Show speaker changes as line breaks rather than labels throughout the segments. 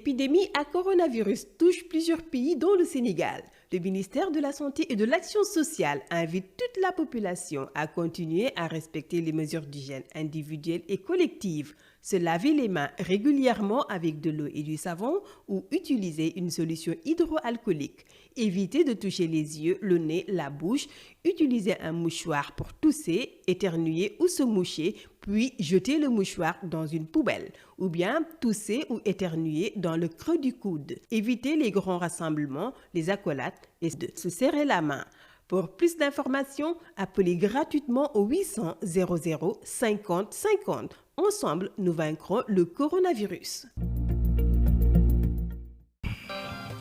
L'épidémie à coronavirus touche plusieurs pays dont le Sénégal. Le ministère de la Santé et de l'Action sociale invite toute la population à continuer à respecter les mesures d'hygiène individuelles et collectives, se laver les mains régulièrement avec de l'eau et du savon ou utiliser une solution hydroalcoolique. Éviter de toucher les yeux, le nez, la bouche, utiliser un mouchoir pour tousser, éternuer ou se moucher, puis jeter le mouchoir dans une poubelle, ou bien tousser ou éternuer dans le creux du coude. Éviter les grands rassemblements, les accolades et de se serrer la main. Pour plus d'informations, appelez gratuitement au 800 00 50 50. Ensemble, nous vaincrons le coronavirus.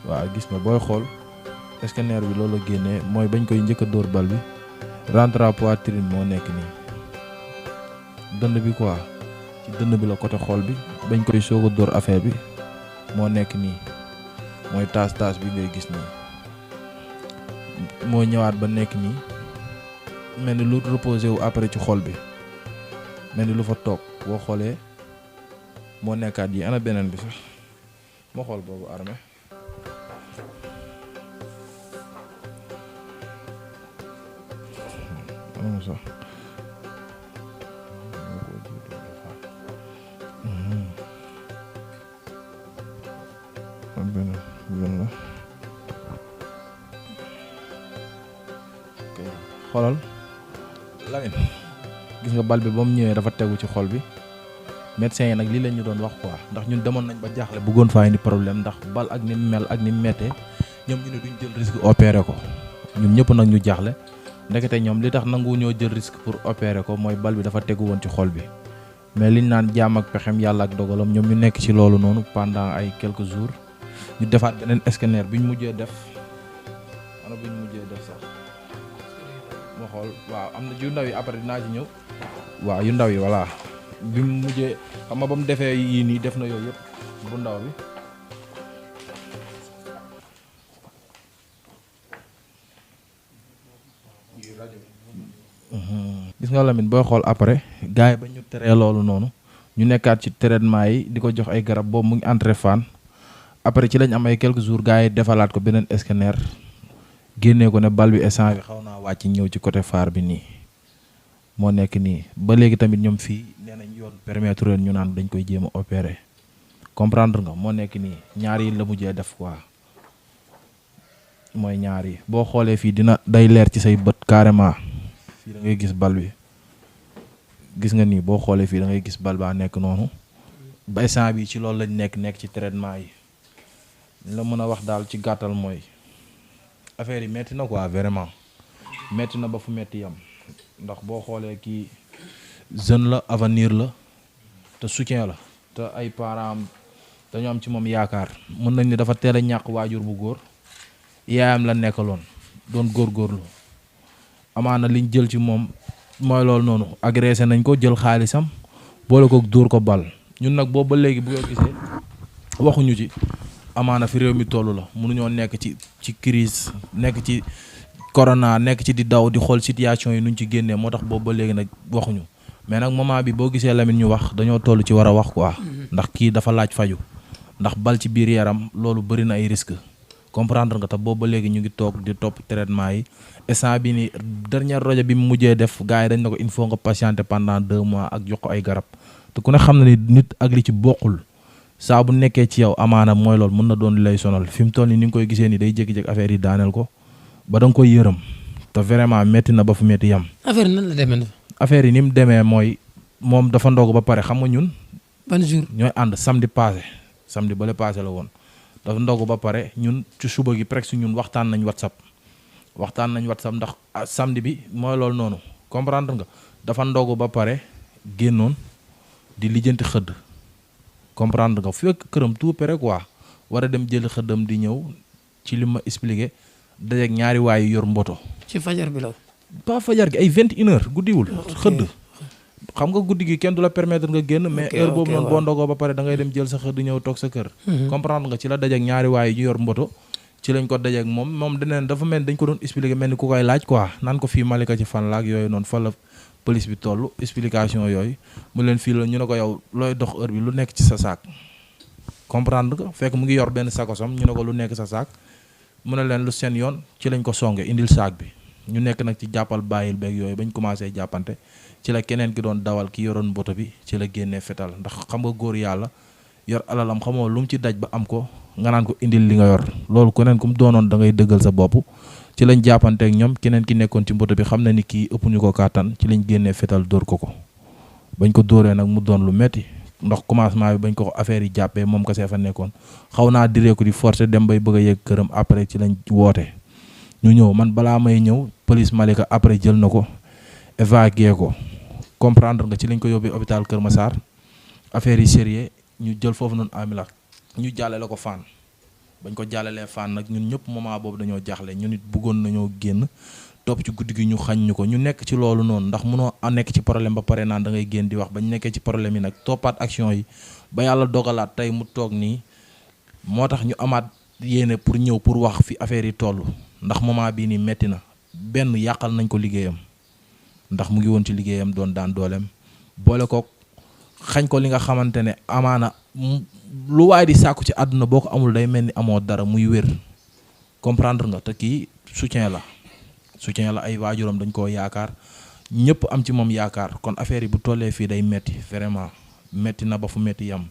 waaw gis nga booy xool scanner bi loolu la génnee mooy bañ koy njëkk a dóor bal bi rentre poitrine moo nekk nii dënd bi quoi ci dënd bi la côté xool bi bañ koy soog a dóor affaire bi moo nekk nii mooy taas bi ngay gis nii moo ñëwaat ba nekk nii mel ni lu reposé wu après ci xool bi mel ni lu fa toog boo xoolee moo nekkaat yi ana beneen bi sax moo xool boobu armé sax xoolal Lamine gis nga bal bi ba mu ñëwee dafa tegu ci xol bi médecin yi nag lii lañ ñu doon wax quoi ndax ñun demoon nañ ba jaaxle bëggoon faa indi problème ndax bal ak ni mu mel ak ni mu méttee ñoom ñu ne duñ jël risque opérer ko ñun ñëpp nag ñu jaaxle ndekete ñoom li tax nangu ñoo jël risque pour opérer ko mooy bal bi dafa tegu woon ci xol bi mais liñ naan jaam ak pexem yàlla ak dogalam ñoom ñu nekk ci loolu noonu pendant ay quelques jours ñu defaat beneen scanner bi ñu mujjee def sax moo xool waaw am na yu ndaw yi après dinaa ci ñëw waaw yu ndaw yi voilà bi mu mujjee xam nga ba mu defee yii nii def na yooyu yëpp bu ndaw bi gis nga Lamine booy xool après gars yi ba ñu teree loolu noonu ñu nekkaat ci traitement yi di ko jox ay garab boobu mu ngi entré fan après ci lañ am ay quelques jours gars yi defalaat ko beneen scanner génnee ko ne bal bi instant bi xaw naa wàcc ñëw ci côté phare bi nii moo nekk nii ba léegi tamit ñoom fii nee nañ yoon permettre leen ñu naan dañ koy jéem a opérer comprendre nga moo nekk nii ñaar yi la mujjee def quoi mooy ñaar yi boo xoolee fii day leer ci say bët carrément fii da ngay gis bal bi gis nga nii boo xoolee fii da ngay gis bal baa nekk noonu ba instant bi ci loolu lañ nekk ci traitement yi la mën a wax daal ci gàttal mooy affaire yi metti na quoi vraiment metti na ba fu metti yam ndax boo xoolee kii jeune la avenir la te soutien la te ay parents dañu am ci moom yaakaar mën nañ ni dafa teel a ñàkk waajur bu góor yaayam la nekkaloon doon góorgóorlu amaana liñ jël ci moom mooy loolu noonu agressé nañ ko jël xaalisam boole ko dóor ko bal ñun nag boobu ba léegi bu yoo gisee waxuñu ci amaana fi réew mi toll la mënuñoo nekk ci crise nekk ci corona nekk ci di daw di xool situation yi nuñ ci génnee moo tax boobu ba léegi nag waxuñu mais nag moment bi boo gisee Lamine ñu wax dañoo toll ci war a wax quoi ndax kii dafa laaj faju ndax bal ci biir yaram loolu bëri na ay risque comprendre nga te boobu ba léegi ñu ngi toog di topp traitement yi instant bi ni dernière rajo bi mu mujjee def gars yi dañ na ko il faut nga patienter pendant 2 mois ak jox ko ay garab te ku ne xam na ni nit ak li ci bokkul saa bu nekkee ci yow amaana mooy loolu mën na doon li lay sonal fi mu toll ni nga koy gisee ni day jékki-jékki affaire yi daaneel ko ba da nga koy yërëm te vraiment métti na ba fu métti yam.
affaire nan la demee.
affaire yi ni mu demee mooy moom dafa ndog ba pare xam nga ñun.
ban jour
ñooy ànd samedi bale passé la woon dafa ndog ba pare ñun ci suba gi presque ñun waxtaan nañ whatsapp ndax samedi bi mooy loolu noonu comprendre nga dafa ndog ba pare génnoon di lijjanti xëdd. comprendre nga fekk këram tout près quoi war a dem jëli xëddam di ñëw ci li ma expliqué dajeeg ñaari waay yor mboto.
ci fajar bi la.
pas fajar gi ay 21h guddiwul. xëdd xam nga guddi gi kenn du la permettre nga génn. mais heure boobu noonu boo ndogoo ba pare da ngay dem jël sa xëdd ñëw toog sa kër. comprendre nga ci la dajeeg ñaari waay yu yor mboto ci lañ ko dajeeg moom daneen dafa mel dañ ko doon expliqué mel ni ku koy laaj quoi naan ko fii Malika ci fan la ak yooyu noonu fa la police bi toll explication yooyu mu leen fii la ñu ne ko yow looy dox heure bi lu nekk ci sa saak comprendre nga fekk mu ngi yor benn sakosam ñu ne ko lu nekk sa saak mu ne leen lu seen yoon ci lañ ko songe indil saak bi ñu nekk nag ci jàppal bàyyil beeg yooyu bañ commencé jàppante ci la keneen ki doon dawal ki yoroon mboto bi ci la génnee fetal ndax xam nga góor yàlla yor alalam xamoo lu mu ci daj ba am ko nga naan ko indil li nga yor loolu keneen ku mu doonoon da ngay dëggal sa bopp ci lañ jàppanteek ñoom keneen ki nekkoon ci mboto bi xam na ni kii ëpp ñu ko kàttan ci lañ génnee fetal dóor ko bañ ko dóoree nag mu doon lu metti ndax commencement bi bañ ko affaire yi jàppee moom kese fa nekkoon xaw naa diree ko di forcer dem bay bëgg a yegg këram après ci lañ woote ñu ñëw man balaa may ñëw police Malika après jël na ko évacué ko comprendre nga ci lañ ko yóbbee hôpital Kër Massar affaire yi sérieux ñu jël foofu noonu ambulance ñu jàllale ko Fann bañ ko jàllalee Fann nag ñun ñëpp moment boobu dañoo jaaxle ñun it bëggoon nañoo génn topp ci guddi gi ñu xañ ñu ko ñu nekk ci loolu noonu ndax mënoo nekk ci problème ba pare naan da ngay génn di wax bañ nekkee ci problème yi nag toppaat action yi ba yàlla dogalaat tey mu toog nii moo tax ñu amaat yéene pour ñëw pour wax fi affaire yi toll ndax moment bii nii metti na benn yàqal nañ ko liggéeyam ndax mu ngi woon ci liggéeyam doon daan dooleem boole ko xañ ko li nga xamante ne amaana lu waay di sàkku ci àdduna boo ko amul day mel ni amoo dara muy wér comprendre nga te kii soutien la ay waajuram dañ koo yaakaar ñëpp am ci moom yaakaar kon affaire yi bu tollee fii day metti vraiment metti na ba fu metti yam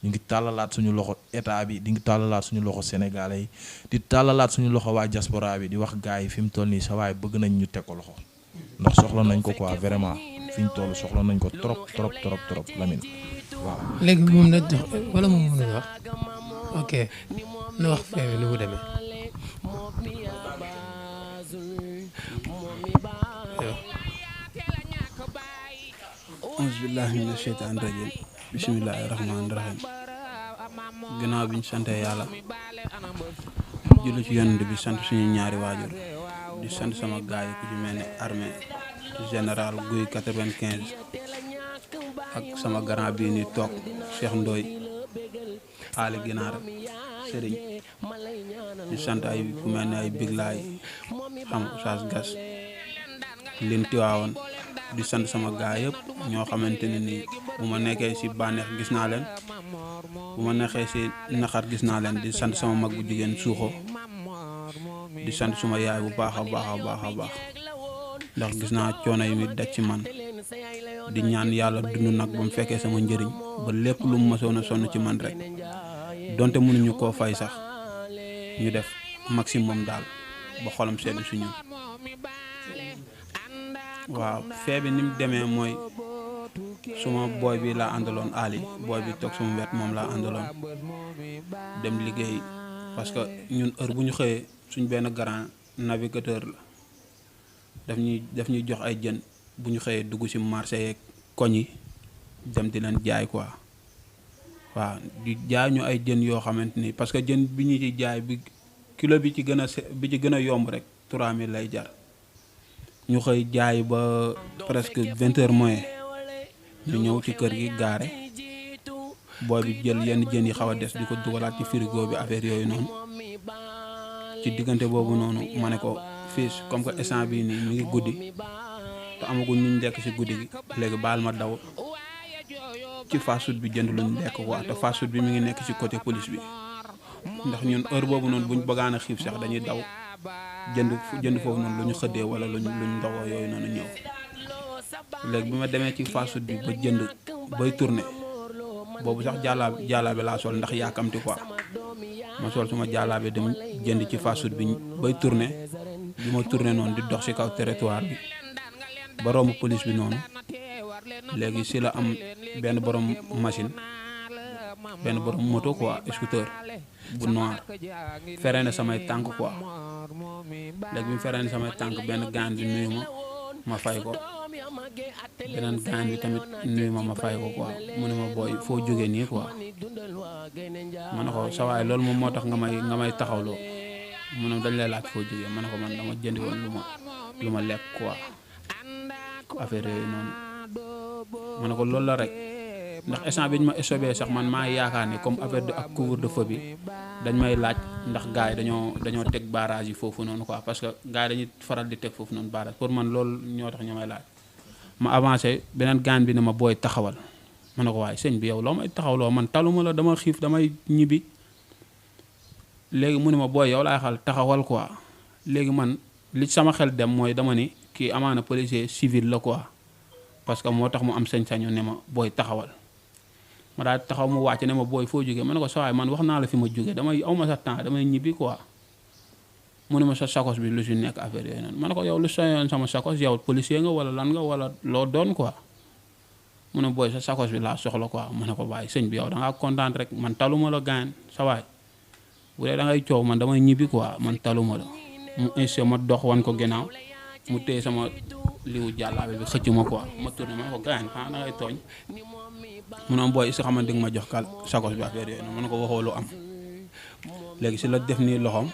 ñu ngi tàllalaat suñu loxo état bi di ngi tàllalaat suñu loxo sénégalais yi di tàllalaat suñu loxo waa diaspora bi di wax gars yi fi mu toll nii sa waay bëgg nañ ñu teg ko loxo ndax soxla nañ ko quoi vraiment fi ñu toll soxla nañ ko trop Lamine waaw.
léegi moom na jox wala moom mën na wax ok na wax fee bi nu mu demee.
auzu billaahi mina sheytaani rajiim bismillaahi rahmaani rahiim ginnaaw bi ñu santee yàlla julli ci yonent bi sant suñu ñaari waajur di sant sama gaay yi ku ci mel ni armée général Guy 95 ak sama grand bii ni toog Cheikh Ndoy Ali Ginaar Sëriñ di sant ay ku mel ni ay biglaay xam Oustaz Gas lin tiwaawoon di sant sama gaay yëpp ñoo xamante ne nii bu ma nekkee ci bànneex gis naa leen bu ma nekkee ci naqar gis naa leen di sant sama mag bu jigéen suuxo di sant suma yaay bu baax a baax ndax gis naa coono yi muy daj ci man di ñaan yàlla dund nag ba mu fekkee sama njëriñ ba lépp lu mu mësoon a sonn ci man rek donte mënuñu koo fay sax ñu def maximum daal ba xolam sedd suñu waaw fee bi ni mu demee mooy suma booy bi laa àndaloon Ali booy bi toog suma wet moom laa àndaloon dem liggéey parce que ñun heure bu ñu xëyee suñ benn grand navigateur la daf ñuy jox ay jën bu ñu xëyee dugg ci marché yeeg koñ yi dem di leen jaay quoi waaw di jaay ñu ay jën yoo xamante ni parce que jën bi ñu ci jaay bi kilo bi ci gën a yomb rek 3000 lay jar ñu xëy jaay ba presque 20 heures moins ñu ñëw ci kër gi gaare booy bi jël yenn jën yi xaw a des di ko dugalaat ci frigo bi affaire yooyu noonu ci diggante boobu noonu ma ne ko fiis comme que instant bii nii mi ngi guddi te amaguñ ñu lekk ci guddi gi léegi baal ma daw ci fast food bi jënd luñ lekk quoi te fast food bi mi ngi nekk ci côté police bi ndax ñun heure boobu noonu buñ bëggaan a xiif sax dañuy daw jënd foofu noonu lu ñu xëddee wala luñ ndawoo yooyu noonu ñëw léegi bi ma demee ci fast food bi ba jënd bay tourné boobu sax jàllaabe laa sol ndax yaakamti quoi ma sol suma jàllaabe dem jënd ci fast food bi bay tourné bi ma tourné noonu di dox ci kaw territoire bi ba romb police bi noonu léegi si la am benn borom machine benn borom moto quoi scooter bu noir feree na samay tànk quoi léegi bi mu feree na samay tànk benn gaan bi nuyu ma fay ko beneen gaan bi tamit nuyu ma fay ko quoi mu ne ma booy foo jógee nii quoi ma ne ko sawaay loolu moom moo tax nga may taxawloo mu ne dañ lay laaj foo jógee ma ne ko man dama jëndi woon lu ma lekk quoi affaire yooyu noonu ma ne ko loolu la rek ndax instant bi ñu ma stopé sax man maa yaakaar ni comme affaire de ak couvre-feu bi dañ may laaj ndax gars yi dañoo teg barrage yi foofu noonu quoi parce que gars yi dañuy faral di teg foofu noonu barrage pour man loolu ñoo tax ñu may laaj ma avancé beneen gaan bi ne ma booy taxawal ma ne ko waaye sëñ bi yow loo may taxawloo man taluma la dama xiif damay ñibbi léegi mu ne ma booy yow laay xal taxawal quoi léegi man li sama xel dem mooy dama ni kii amaana policier civil la quoi parce que moo tax mu am sañ-sañu ne ma booy taxawal ma daal taxaw mu wàcc ne ma booy foo jógee ma ne ko sa waay man wax naa la fi ma jógee damay aw ma sa temps damay ñibbi quoi mu ne ma sa sakos bi lu si nekk affaire yooyu noonu ma ne ko yow lu sa yoon sama sakos yow policier nga wala lan nga wala loo doon quoi mu ne booy sa sakos bi laa soxla quoi ma ne ko waaye sëñ bi yow da ngaa kontaan rek man taluma la gaañ sa waay bu dee da ngay coow man damay ñibbi quoi man taluma la mu insisté ma dox wan ko ginnaaw mu téye sama liwu jàllaabe bi xëcc ma quoi ma tourné ma ne ko gaañ xanaa da ngay tooñ mu ne booy si xamante nga ma jox kal sakos bi affaire yooyu noonu ma ne ko waxoo lu am léegi si la def nii loxoom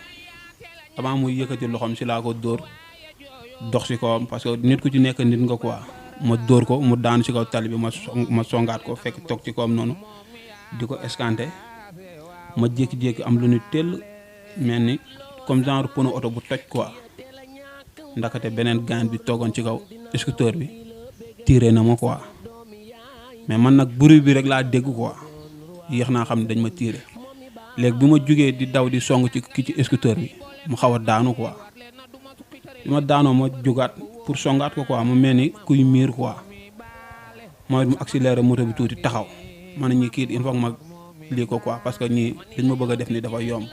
avant muy yëkkati loxoom si laa ko dóor dox si kawam parce que nit ku ci nekk nit nga quoi ma dóor ko mu daan si kaw tali bi ma songaat ko fekk toog ci kawam noonu di ko escanté ma jékki-jékki am lu ñu tell mel ni comme genre pneu oto bu toj quoi ndakate beneen gaan bi toogoon ci kaw scooter bi tiré na ma quoi mais man nag bruit bi rek laa dégg quoi yéex naa xam ne dañ ma tiré léegi bi ma jugee di daw di song ci ki ci scooter bi mu xaw a daanu quoi bi ma daanoo ma jugaat pour songaat ko quoi mu mel ni kuy miir quoi mooy mu accéléré moto bi tuuti taxaw man ñi kii il faut ma lii ko quoi parce que ñii liñ ma bëgg a def ni dafa yomb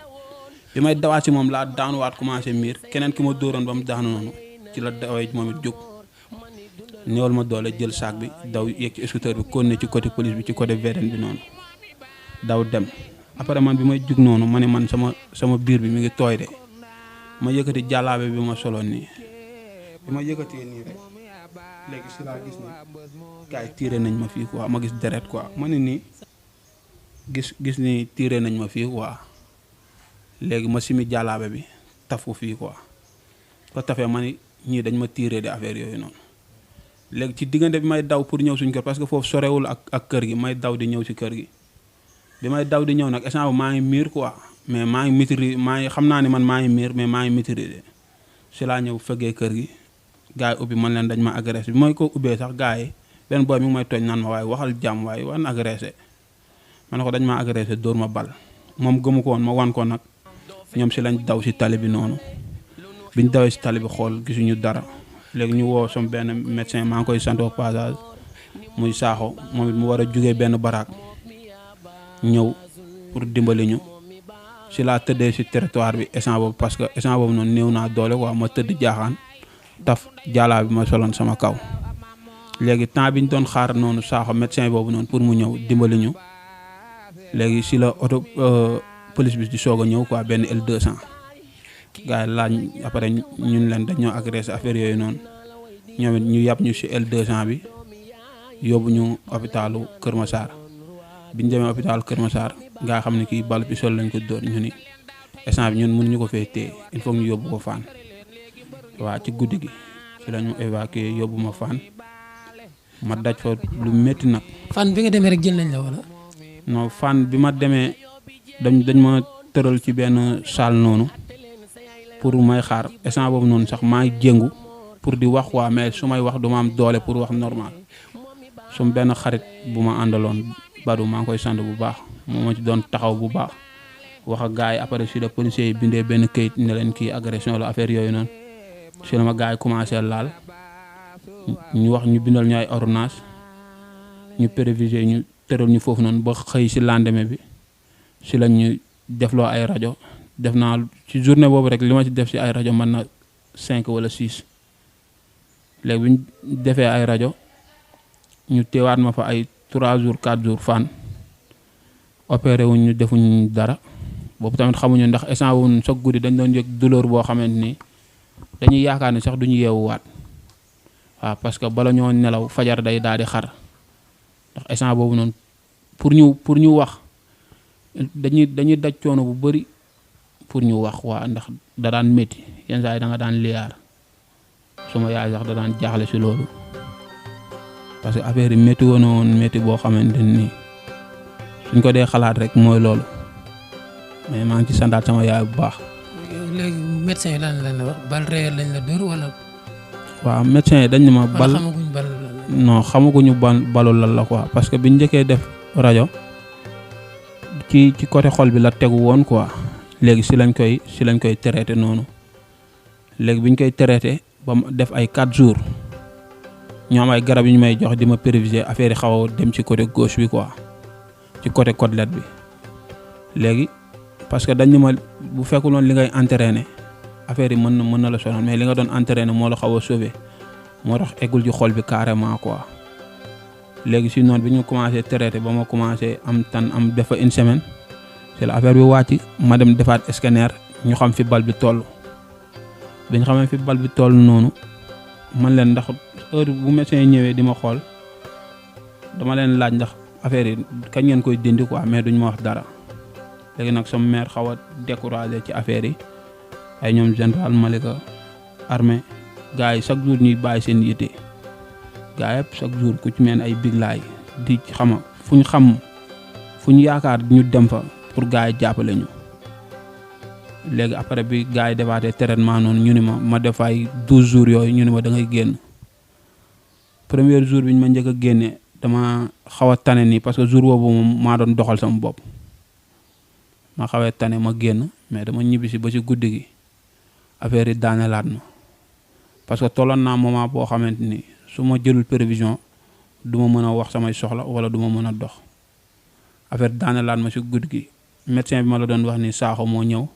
bi may dawaat si moom laa daanuwaat commencé miir keneen ki ma dóoroon ba mu daanu noonu ci la dawee moom it jóg néewal ma doole jël saak bi daw yéeg ci scooter bi kon ne ci côté police bi ci côté VDN bi noonu daw dem après man bi may jug noonu ma ne man sama biir bi mi ngi tooy de ma yëkkati jàllaabe bi ma soloon nii bi ma yëkkatee nii rek léegi si laa gis ni gars yi tiré nañ ma fii quoi ma gis deret quoi ma ne nii gis ni tiré nañ ma fii quoi léegi ma simi jàllaabe bi taf ko fii quoi ko tafee ma ni ñii dañ ma tiré de affaire yooyu noonu léegi ci diggante bi may daw pour ñëw suñ kër parce que foofu sorewul ak kër gi may daw di ñëw si kër gi bi may daw di ñëw nag instant maa ngi miir quoi mais maa ngi maîtriser maa ngi xam naa ne man maa ngi miir mais maa ngi maîtriser si laa ñëw feggee kër gi gars yi ubbi man leen dañ ma agressé bi mooy ko ubbee sax gars yi benn booy mi ngi may tooñ naan ma waaye waxal jàmm waaye wan agressé ma ne ko dañ ma agressé dóor ma bal moom gëmu ko woon ma wan ko nag ñoom si lañ daw si tali bi noonu biñ dawee si tali bi xool gisuñu dara léegi ñu woo sama benn médecin maa ngi koy sant au passage muy saaxo moom it mu war a jugee benn baraak ñëw pour dimbali ñu si laa tëddee si territoire bi instant boobu parce que instant boobu noonu néew naa doole quoi ma tëdd jaaxaan taf jaalaa bi ma soloon sama kaw léegi temps bi ñu doon xaar noonu saaxo médecin boobu noonu pour mu ñëw dimbali ñu léegi si la oto police bi di soog a ñëw quoi benn L200 gars yi laaj après ñun leen dañoo agressé affaire yooyu noonu ñoom it ñu yàpp ñu si L200 bi yóbbu ñu hôpitalu Kër Massar bi ñu demee hôpital Kër Massar nga xam ne kii balu pistolet lañ ko dóor ñu ni instant bi ñun mënuñu ko fee téye il faut ñu yóbbu ko Fann waaw ci guddi gi ci la ñu évacué yóbbu ma Fann ma daj fa lu métti nag.
Fann bi nga demee rek jël nañ la wala.
non Fann bi ma demee dañ ma tëral ci benn salle noonu pour may xaar instant boobu noonu sax maa ngi jéngu pour di wax waa mais su may wax du ma am doole pour wax normal sum benn xarit bu ma àndaloon Badou maa ngi koy sant bu baax moo ma ci doon taxaw bu baax wax ak gars yi après si la policiers yi bindee benn këyit ne leen kii agression la affaire yooyu noonu si la ma gars yi commencé laal ñu wax ñu bindal ñu ay ordonnance ñu préviser ñu tëral ñu foofu noonu ba xëy si lendemain bi si la ñu defloo ay rajo def naa ci journée boobu rek li ma ci def si ay rajo mën na 5 wala 6 léegi bi ñu defee ay rajo ñu teewaat ma fa ay 3 jours 4 jours Fann opéré wuñ ñu defuñ dara boobu tamit xamuñu ndax instant wuñ sax guddi dañ doon yëg douleur boo xamante ni dañuy yaakaar ne sax duñu yeewuwaat waaw parce que bala ñoo nelaw fajar day daal di xar ndax instant boobu noonu pour ñu wax dañuy daj coono bu bëri pour ñu wax waa ndax da daan métti yenn saa yi da nga daan liyaar suma yaay sax da daan jaaxle si loolu parce que affaire yi métti woon na woon métti boo xamante ni suñ ko dee xalaat rek mooy loolu mais maa ngi ci santaat sama yaay bu baax.
léegi médecin yi lan lañ la wax bal réel lañ la dóor wala.
waaw médecin yi dañ ne ma bal
xamaguñ bal
non xamaguñu balu lan la quoi parce que biñ njëkkee def rajo ci côté xol bi la tegu woon quoi léegi si lañ koy traité noonu léegi biñ koy traité ba mu def ay 4 jours ñoo am ay garab yu ñu may jox di ma préviser affaire yi xaw a dem ci côté gauche bi quoi ci côté côtelette bi léegi parce que dañ ma bu fekkuloon li ngay entraîné affaire yi mën na la sonal mais li nga doon entraîné moo la xaw a sauvé moo tax eggul ci xol bi carrément quoi léegi si noonu bi ñu commencé traité ba ma commencé am tan am defa une semaine c'est la affaire bi wàcc ma dem defaat scanner ñu xam fi bal bi toll bi ñu xamee fi bal bi toll noonu man leen ndax heure bu médecin yi ñëwee di ma xool dama leen laaj ndax affaire yi kañ ngeen koy dindi quoi mais duñ ma wax dara léegi nag sama mère xaw a découragé ci affaire yi ay ñoom général Malika armée gars yi chaque jour ñuy bàyyi seen yitte gars yëpp chaque jour ku ci mel ay biglaay di xama fu ñu yaakaar ñu dem fa pour gars yi jàppale ñu léegi après bi gars yi defaatee traitement noonu ñu ni ma def ay 12 jours yooyu ñu ni ma da ngay génn premier jour bi ñu ma njëkk a génne dama xaw a tane nii parce que jour boobu moom maa doon doxal sama bopp ma xawee tane ma génn mais dama ñibbisi ba ci guddi gi affaire yi daanelaat ma parce que tolloon naa moment boo xamante ni su ma jëlul prévision du ma mën a wax samay soxla wala du ma mën a dox affaire daanelaat ma ci guddi gi médecin bi ma la doon wax ni saaxo moo ñëw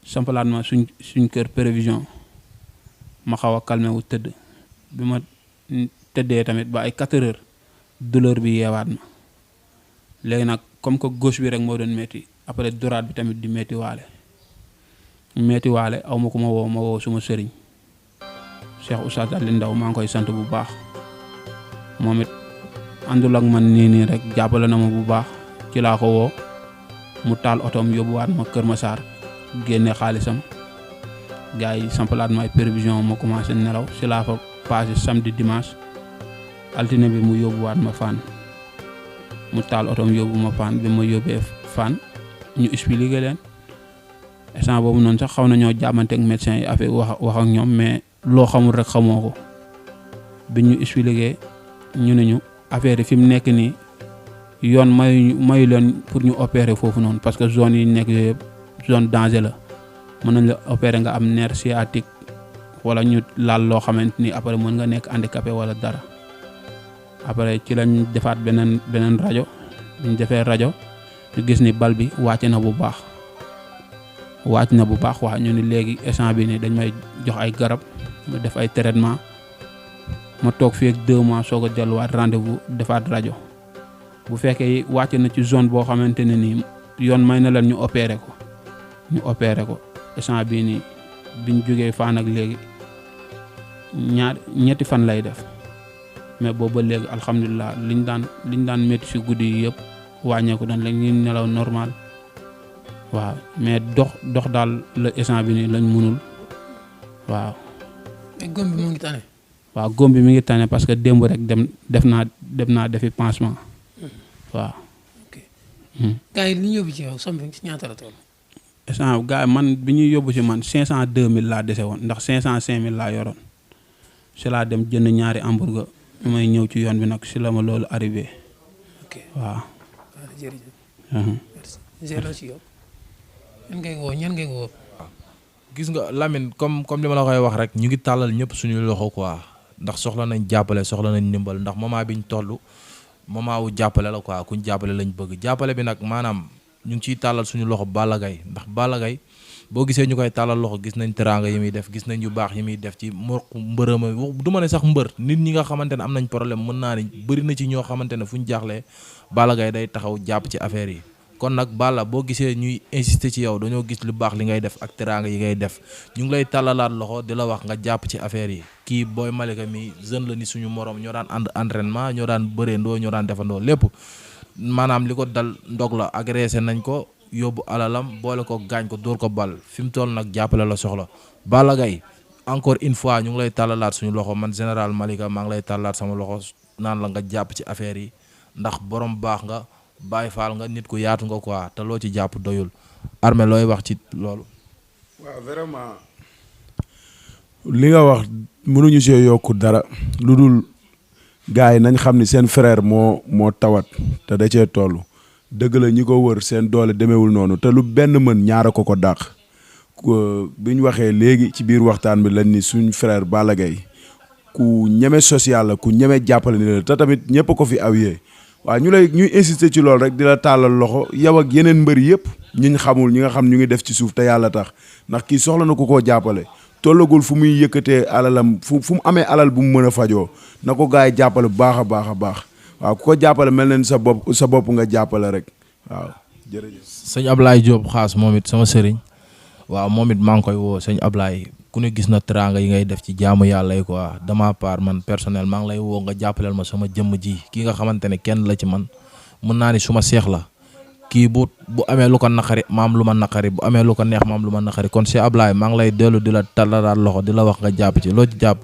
sampalaat ma suñ kër prévision ma xaw a calmé wu tëdd bi ma tëddee tamit ba ay 4 heures douleur bi yeewaat ma léegi nag comme que gauche bi rek moo doon métti après droite bi tamit di métti waale aw ma ko ma woo suma sëriñ Cheikh Oustaz Alioune Ndao maa ngi koy sant bu baax moom it àndul ak man nii rek jàppale na ma bu baax ci laa ko woo mu taal otoom yóbbuwaat ma Kër Massar génne xaalisam gars yi sampalaat ma ay prévision ma commencé nelaw si laa fa passé samedi dimanche altine bi mu yóbbuwaat ma Fann mu taal otoom yóbbu ma Fann bi ma yóbbee Fann ñu expliqué leen instant boobu noonu sax xaw na ñoo jàmmante ak médecin yi affaire wax ak ñoom mais loo xamul rek xamoo ko bi ñu expliqué ñu ne ñu affaire yi fi mu nekk nii yoon mayu leen pour ñu opérer foofu noonu parce que zone yi nekk yooyu yëpp zone danger la mën nañ la opérer nga am nerf sciatique wala ñu laal loo xamante ni après mën nga nekk handicapé wala dara après ci lañ defaat beneen rajo ñu defee rajo ñu gis ni bal bi wàcc na bu baax waa ñu ni léegi instant bi ni dañ may jox ay garab ma def ay traitement ma toog fii ak 2 mois soog a delluwaat rendez-vous defaat rajo bu fekkee wàcc na ci zone boo xamante ne nii yoon may na leen ñu opérer ko instant bii nii biñ jógee Fann ak léegi ñetti fan lay def mais boobu ba léegi alhamdulilah liñ daan métti si guddi yi yëpp wàññeeku dañ lañ ñu nelaw normal waaw mais dox daal la instant bi nii lañ mënul waaw.
mais góom bi mu ngi tane.
waaw góom bi mi ngi tane parce que démb rek def naa defi pansement waaw.
ok gars yi li ñu yóbbu ci yow somme bi ci ñaata la toll.
instant gars yi man bi ñuy yóbbu si man 502 000 laa dese woon ndax 505 000 laa yoroon si laa dem jënd ñaari hamburger may ñëw ci yoon bi nag si la ma loolu arrivé.
ok
waaw.
jërëjëf. merci. ci yow. ñan ngay woo.
gis nga Lamine comme li ma la koy wax rek ñu ngi tàllal ñëpp suñu loxo quoi ndax soxla nañ jàppale soxla nañ ndimbal ndax moment bi ñu toll moment wu jàppale la quoi kuñ jàppale lañ bëgg jàppale bi nag maanaam ñu ngi ciy tàllal suñu loxo Balla Gaye ndax Balla Gaye boo gisee ñu koy tàllal loxo gis nañ teraanga yi muy def gis nañ yu baax yi muy def ci morku mbërëma du ma ne sax mbër nit ñi nga xamante ne am nañ problème mën naa ni bëri na ci ñoo xamante ne fu ñu jaaxlee Balla Gaye day taxaw jàpp ci affaire yi kon nag Balla boo gisee ñuy insister ci yow dañoo gis lu baax li ngay def ak teraanga yi ngay def ñu ngi lay tàllalaat loxo di la wax nga jàpp ci affaire yi kii Boy Malika mi jeune la ni suñu morom ñoo daan ànd entraînement ñoo daan bëreendoo ñoo daan defandoo lépp maanaam li ko dal ndog la agressé nañ ko yóbbu alalam boole ko gaañ ko dóor ko bal fi mu toll nag jàppale la soxla Balla Gaye encore une fois ñu ngi lay tàllalaat suñu loxo man général Malika maa ngi lay tàllalaat sama loxo naan la nga jàpp ci affaire yi ndax borom baax nga Baay Faal nga nit ku yaatu nga quoi te loo ci jàpp doyul Armé looy wax ci loolu.
waaw vraiment li nga wax mënuñu see yokku dara lu dul gars yi nañ xam ni seen frère moo tawat te da cee toll dëgg la ñi ko wër seen doole demeewul noonu te lu benn mën ñaara ko dàq bi ñu waxee léegi ci biir waxtaan bi lañ ni suñ frère Balla Gaye ku ñeme social la ku ñeme jàppale ni la te tamit ñëpp ko fi awiyee waaw ñuy insister ci loolu rek di la tàllal loxo yow ak yeneen mbër yëpp ñiñ xamul ñi nga xam ñu ngi def ci suuf te yàlla tax ndax kii soxla na ku koo jàppale tollagul fu muy yëkkatee alalam fu mu amee alal bu mu mën a fajoo na ko gars yi jàppale bu baax a baax a baax waaw ku ko jàppale mel na ni sa bopp nga jàppale rek waaw jërëjëf.
sëñ Ablaye Diop xaas moom it sama sëriñ waaw moom it maa ngi koy woo sëñ Ablaye ku ne gis na teraanga yi ngay def ci jaamu yàlla yi quoi de ma part man personnel maa ngi lay woo nga jàppaleel ma sama jëmm ji kii nga xamante ne kenn la ci man mën naa ni suma seex la kii bu amee lu ko naqari maam lu ma naqari bu amee lu ko neex maam lu ma naqari kon si Ablaye maa ngi lay dellu di la tallalaat loxo di la wax nga jàpp ci loo ci jàpp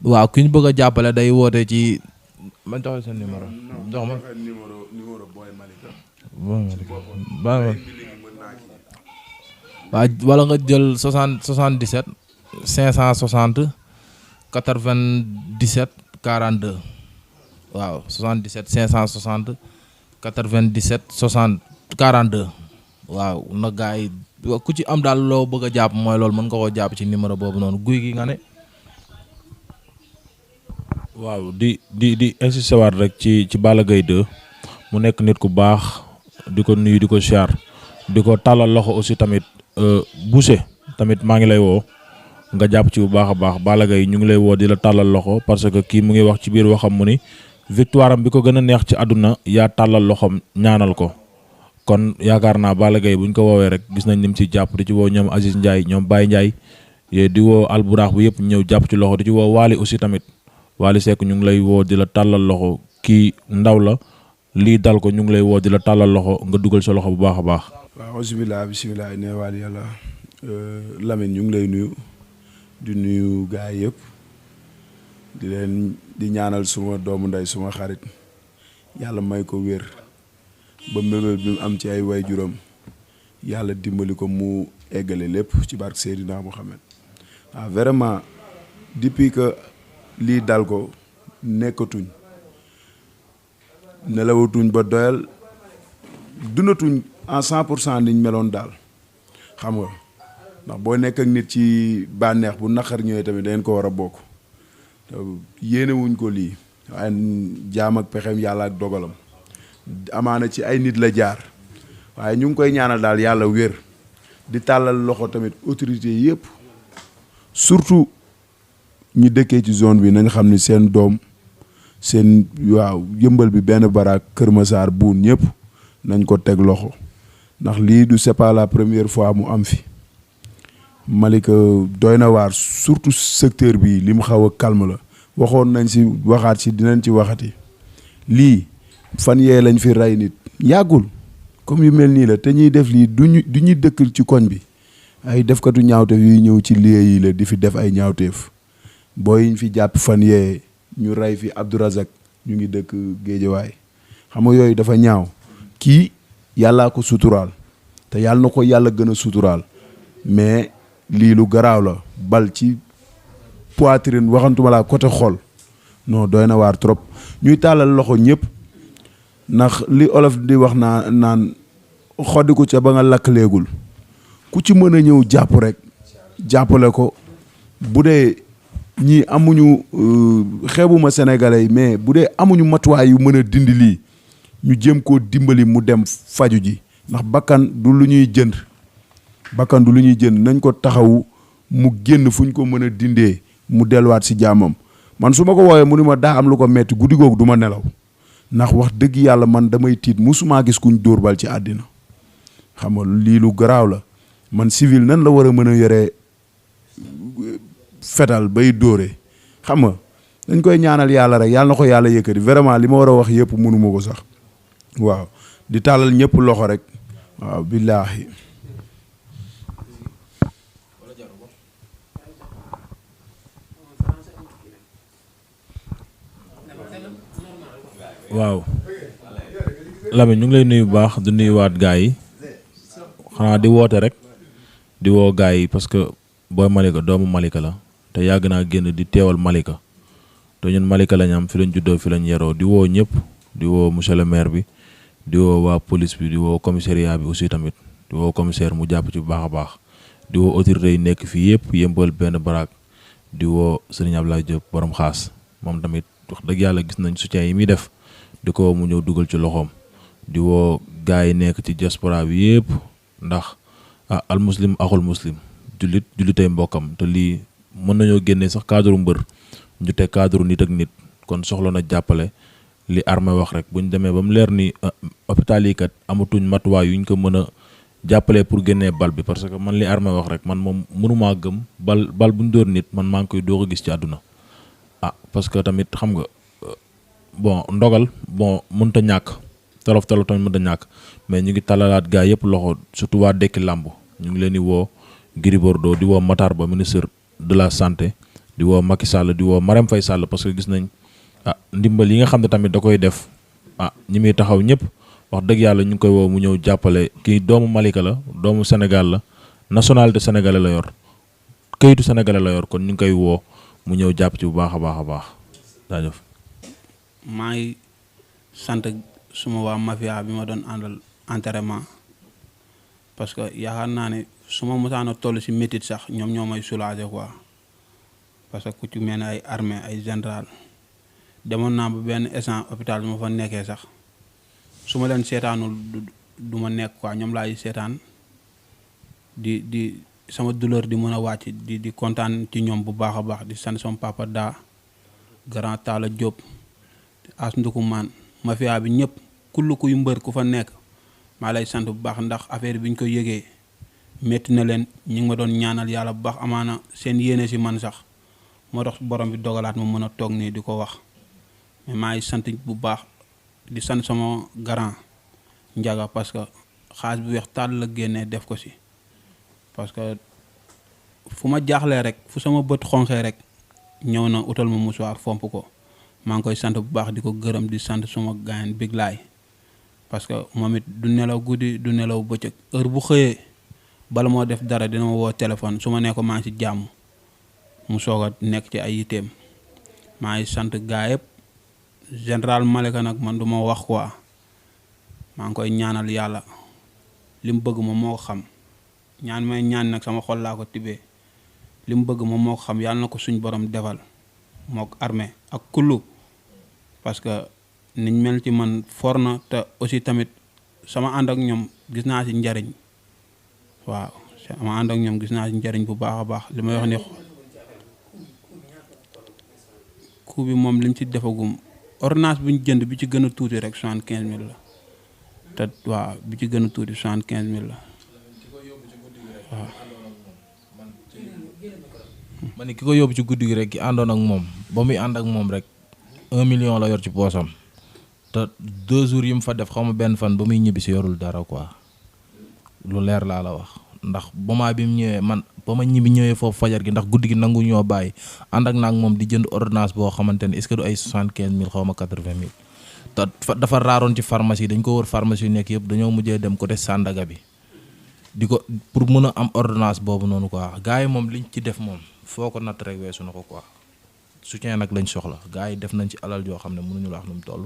waaw ki ñu bëgg a jàppale day woote ci man joxe seen numéro jox ma
numéro Boy Malika.
waaw wala nga jël 77 560 97 42 waaw 77 560 97 60 42 waaw na gars yi ku ci am daal loo bëgg a jàpp mooy loolu mën nga koo jàpp ci numéro boobu noonu guy gi nga ne.
waaw di insisté waat rek ci Balla Gaye 2 mu nekk nit ku baax di ko nuyu di ko siyaar di ko tàllal loxo aussi tamit Boucher tamit maa ngi lay woo nga jàpp ci bu baax a baax Balla Gaye ñu ngi lay woo di la tàllal loxo parce que kii mu ngi wax ci biir waxam mu ni victoire am bi ko gën a neex ci àdduna yaa tàllal loxom ñaanal ko kon yaakaar naa Balla Gaye bu ñu ko woowee rek gis nañ ni mu ci jàpp di ci woo ñoom Aziz Ndiaye ñoom Baye Ndiaye di woo Alburax bu yëpp ñëw jàpp ci loxo di ci woo Waly aussi tamit Waly Seck ñu ngi lay woo di la tàllal loxo kii ndaw la lii dal ko ñu ngi lay woo di la tàllal loxo nga dugal sa loxo bu baax a baax.
waaw bisimilah ne waal yàlla Lamine ñu ngi lay nuyu di nuyu gars yëpp di ñaanal suma doomu ndey suma xarit yàlla may ko wér ba mébél bi mu am ci ay waajuram yàlla dimbali ko mu eggale lépp ci barke Seydina Mohamed waaw vraiment depuis que lii dal ko nekkatuñ nelawatuñ ba doyal dundatuñ en 100% niñ meloon daal xam nga ndax boo nekk ak nit ci bànneex bu naqar ñëwee tamit dangeen ko war a bokk yéene wuñ ko lii waaye jaam ak pexem yàlla ak dogalam amaana ci ay nit la jaar waaye ñu ngi koy ñaanal daal yàlla wér di tàllal loxo tamit autorité yëpp surtout ñi dëkkee ci zone bi nañ xam ni seen doom seen waaw yëmbal bi benn baraak Kër Massar buun ñëpp nañ ko teg loxo ndax lii du c'est pas la première fois mu am fi Malika doy na waar surtout secteur bi li mu xaw a calme la waxoon nañ si waxaat si dinañ ci waxati lii fan yee lañ fi rey nit yàggul comme yu mel nii la te ñuy def lii du ñuy dëkk ci koñ bi ay defkatu ñaawteef yuy ñëw ci lieu yi la di fi def ay ñaawteef booy yiñ fi jàpp fan yee ñu rey fi Abdourazak ñu ngi dëkk Géejawaay xam nga yooyu dafa ñaaw kii yàllaa ko suturaal te yàlla na ko yàlla gën a suturaal mais lii lu garaaw la bal ci poitrine waxantuma laa côté xol non doy na waar trop ñuy tàllal loxo ñëpp ndax li olof di wax naan xoddiku ca ba nga lakk léegul ku ci mën a ñëw jàpp rek jàppale ko bu dee ñii amuñu xeebuma sénégalais yi mais bu dee amuñu matuwaay yu mën a dindi lii ñu jéem koo dimbali mu dem faju ji ndax bakkan du lu ñuy jënd nañ ko taxawu mu génn fu ñu ko mën a dindee mu delluwaat si jàmmam man su ma ko woowee mu ni ma daa am lu ko metti guddi googu du ma nelaw ndax wax dëgg yàlla man damay tiit musumaa gis kuñ dóor bal ci àddina xam nga lii lu garaaw la man civil nan la war a mën a yore fetal bay dóore xam nga dañ koy ñaanal yàlla rek yàlla na ko yàlla yëkkati vraiment li ma war a wax yëpp mënuma ko sax waaw di tàllal ñëpp loxo rek waaw billaahi
waaw Lamine ñu ngi lay nuyu bu baax di nuyuwaat gaa yi xanaa di woote rek di woo gaa yi parce que Boy Malika doomu Malika la te yàgg naa génn di teewal Malika te ñun Malika lañ am fi lañ juddoo fi lañ yaroo di woo ñëpp di woo monsieur le maire bi di woo waa police bi di woo commissariat bi aussi tamit di woo commissaire mu jàpp ci bu baax a baax di woo autorités yi nekk fii yëpp Yeumbeul benn baraak di woo Serigne Ablaye Diop borom xaas moom tamit wax dëgg yàlla gis nañ soutien yi muy def di ko mu ñëw dugal ci loxoom di woo gars yi nekk ci diaspora bi yëpp ndax al muslim axul muslim jullitay mbokkam te lii mën nañoo génnee sax cadre mbër ñu teg cadre nit ak nit kon soxla na jàppale li armée wax rek bu ñu demee ba mu leer ni hôpital yi kat amatuñ matuwaay yuñ ko mën a jàppale pour génnee bal bi parce que man li armée wax rek man moom mënumaa gëm bal bu ñu dóor nit man maa ngi koy doog a gis ci àdduna parce que tamit xam nga bon ndogal bon mënta ñàkk tolof tamit mënta ñàkk mais ñu ngi talalaat gaa yëpp loxo surtout waa Dekki Làmb ñu ngi leen di woo Gris Bordeaux di woo Matar Ba ministre de la santé di woo Macky Sall di woo Marème Faye Sall parce que gis nañ ndimbal yi nga xam ne tamit da koy def ñi muy taxaw ñëpp wax dëgg yàlla ñu ngi koy woo mu ñëw jàppale kii doomu Malika la doomu Sénégal la nationalité sénégalais la yor këyitu sénégalais la yor kon ñu ngi koy woo mu ñëw jàpp ci bu baax a baax a baax jaajëf.
maa ngi sant suma waa mafia bi ma doon àndal entraînement parce que yaakaar naa ne su ma mosaan a toll si métit sax ñoom ñoo may soulager quoi parce que ku ci mel ne ay armée ay général demoon naa ba benn instant hôpital bi ma fa nekkee sax su ma leen seetaanul du ma nekk quoi ñoom laay seetaan di sama douleur di mën a wàcc di kontaan ci ñoom bu baax a baax di sant sama papa daa grand Talla Diop as ndukumaan mafia bi ñëpp kull kuy mbër ku fa nekk maa lay sant bu baax ndax affaire bi ñu ko yëgee métti na leen ñu ngi ma doon ñaanal yàlla bu baax amaana seen yéene si man sax moo tax borom bi dogalaat ma mën a toog nii di ko wax mais maa ngi sant bu baax di sant sama grand njaga parce que xaalis bu weex tàll la génnee def ko si parce que fu ma jaaxlee rek fu sama bët xonqee rek ñëw na utal ma musuwaar fomp ko maa ngi koy sant bu baax di ko gërëm di sant suma gaayan big laay parce que moom it du nelaw guddi du nelaw bëccëg heure bu xëyee bala moo def dara dina ma woo téléphone su ma nee ko maa ngi ci jàmm mu soog a nekk ci ay yiteem maa ngi sant gaa yëpp général Malika nag man du ma wax quoi maa ngi koy ñaanal yàlla li mu bëgg moom moo ko xam ñaan may ñaan nag sama xol laa ko tibbee li mu bëgg moom moo ko xam yàlla na ko suñ borom defal mook armée ak kullu parce que niñ mel ci man for na te aussi tamit sama ànd ak ñoom gis naa ci njariñ waaw sama ànd ak ñoom gis naa ci njariñ bu baax a baax li may wax ni coup bi moom liñ ci defagum ordonnance bi ñu jënd bi ci gën a tuuti rek 75 000 la te waaw bi ci gën a tuuti 75 000 la waaw.
ma ne ki ko yóbbu ci guddi gi rek ki àndoon ak moom ba muy ànd ak moom rek 1 million la yor ci poosam te 2 jours yi mu fa def xaw ma benn fan ba muy ñibbi si yorul dara quoi lu leer laa la wax ndax moment bi mu ñëwee man ba ma ñëwee foofu fajar gi ndax guddi gi nangu ñoo bàyyi ànd ak naag moom di jënd ordonnance boo xamante ne est-ce que du ay 75000 xaw ma 80000 te dafa raaroon ci pharmacie dañ ko wër pharmacie yu nekk yëpp dañoo mujjee dem côté Sandaga bi di ko pour mën a am ordonnance boobu noonu quoi gars yi moom liñ ci def moom foo ko natt rek weesu na ko quoi soutien nag lañ soxla gars yi def nañ ci alal joo xam ne mënuñu la wax nu mu toll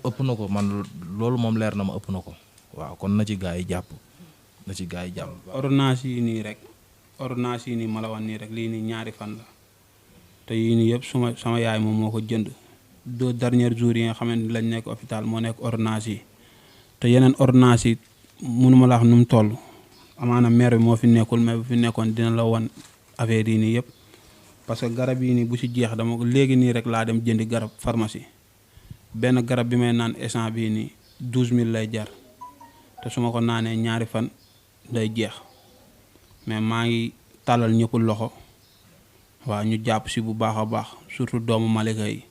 ëpp na ko man loolu moom leer na ma ëpp na ko waaw kon na ci gars yi jàpp na ci gars yi jàpp.
ordonnance yi nii rek ordonnance yi nii ma la wan nii rek lii nii ñaari fan la te yii nii yëpp sama yaay moom moo ko jënd 2 derniers jours yi nga xamante ni lañ nekk hôpital moo nekk ordonnance yi te yeneen ordonnance yi mënuma la wax nu mu toll amaana maire bi moo fi nekkul mais bu fi nekkoon dina la wan affaire yi nii yëpp parce que garab yi nii bu ci jeex dama ko léegi nii rek laa dem jëndi garab pharmacie benn garab bi may naan essence bii nii 12000 lay jar te su ma ko naanee ñaari fan day jeex mais maa ngi tàllal ñëpp loxo waaw ñu jàpp si bu baax a baax surtout doomu Malika yi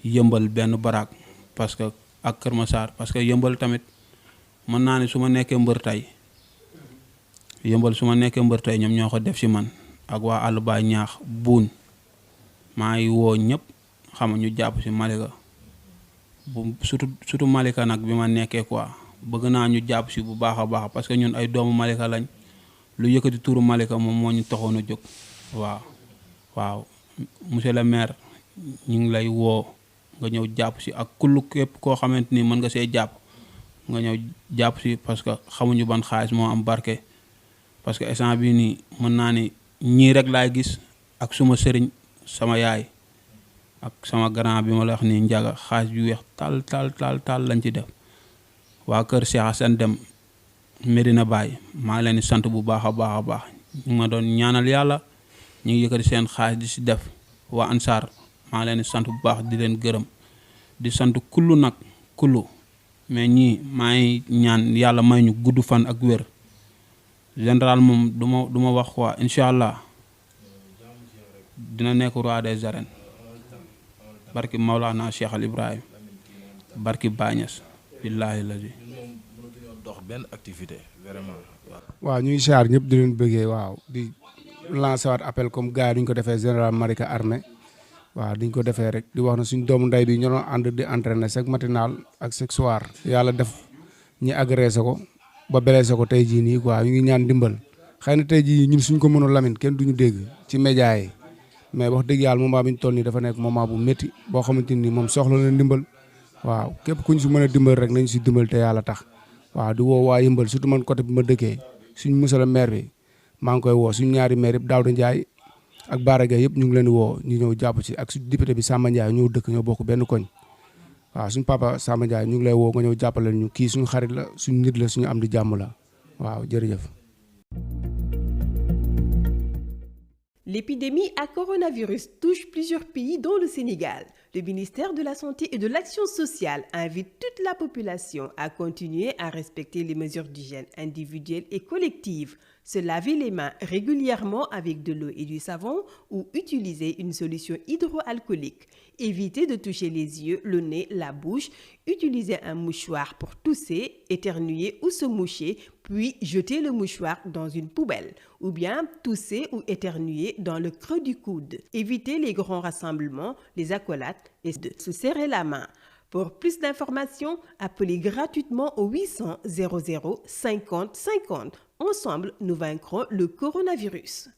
yëmbal benn baraak parce que ak Kër Massar parce que yëmbal tamit mën naa ne su ma nekkee mbër tey yëmbal su ma nekkee mbër tey ñoom ñoo ko def si man ak waa àll baay ñaax buun maa ngi woo ñëpp xam nga ñu jàpp si Malika bu surtout Malika nag bi ma nekkee quoi bëgg naa ñu jàpp si bu baax a baax parce que ñun ay doomu Malika lañ lu yëkkati turu Malika moom moo ñu taxoon a jóg waaw monsieur le maire ñu ngi lay woo nga ñëw jàpp si ak kullu képp koo xamante ni mën nga see jàpp nga ñëw jàpp si parce que xamuñu ban xaalis moo am barke parce que instant bii nii mën naa ni ñii rek laay gis ak suma sëriñ sama yaay ak sama grand bi ma la wax nii njaga xaalis bi weex tal lañ ci def waa kër Cheikh Assane Dem Medina Baye maa ngi leen di sant bu baax a baax ñu ma doon ñaanal yàlla ñu ngi yëkkati seen xaalis di si def waa Ansar maa ngi leen di sant bu baax di leen gërëm di sant kullu nag kullu mais ñii maa ngi ñaan yàlla may ñu gudd fan ak wér général moom du ma wax quoi incha allah dina nekk roi des arènes barki Maulana Cheikh Al Ibrahim barki Bañas billaahi lazi
dox benn activité vraiment.
waaw ñu ngi siyaar ñëpp di leen bëggee waaw di lancer waat appel comme gars yi duñ ko defee général Malika armée waaw diñ ko defee rek di wax na suñ doomu ndey bi ñoo doon ànd di entraîner chaque matinal ak chaque soir yàlla def ñi agressé ko ba blessé ko tey jii nii quoi ñu ngi ñaan dimbal xëy na tey jii ñun suñ ko mënul Lamine kenn duñu dégg ci média yi mais wax dëgg yàlla moment bi ñu toll nii dafa nekk moment bu métti boo xamante ni moom soxla na dimbal waaw képp kuñ si mën a dimbal rek nañ si dimbal te yàlla tax waaw di woo waa Yëmbal surtout man côté bi ma dëkkee suñ monsieur le maire bi maa ngi koy woo suñ ñaari maire yëpp Daouda Ndiaye ak Bara Gaye yëpp ñu ngi leen di woo ñu ñëw jàpp ci ak suñ député bi Samba Ndiaye ñëw dëkk ñoo bokk benn koñ waaw suñ papa Samba Ndiaye ñu ngi lay woo nga ñëw jàppale ñu kii suñu xarit la suñu nit la suñu am di jàmm la waaw jërëjëf.
L'épidémie à coronavirus touche plusieurs pays dont le Sénégal. Le ministère de la Santé et de l'Action sociale invite toute la population à continuer à respecter les mesures d'hygiène individuelles et collectives, se laver les mains régulièrement avec de l'eau et du savon ou utiliser une solution hydroalcoolique. Éviter de toucher les yeux, le nez, la bouche, utiliser un mouchoir pour tousser, éternuer ou se moucher, puis jeter le mouchoir dans une poubelle, ou bien tousser ou éternuer dans le creux du coude. Éviter les grands rassemblements, les accolades et de se serrer la main. Pour plus d'informations, appelez gratuitement au 800 00 50 50. Ensemble, nous vaincrons le coronavirus.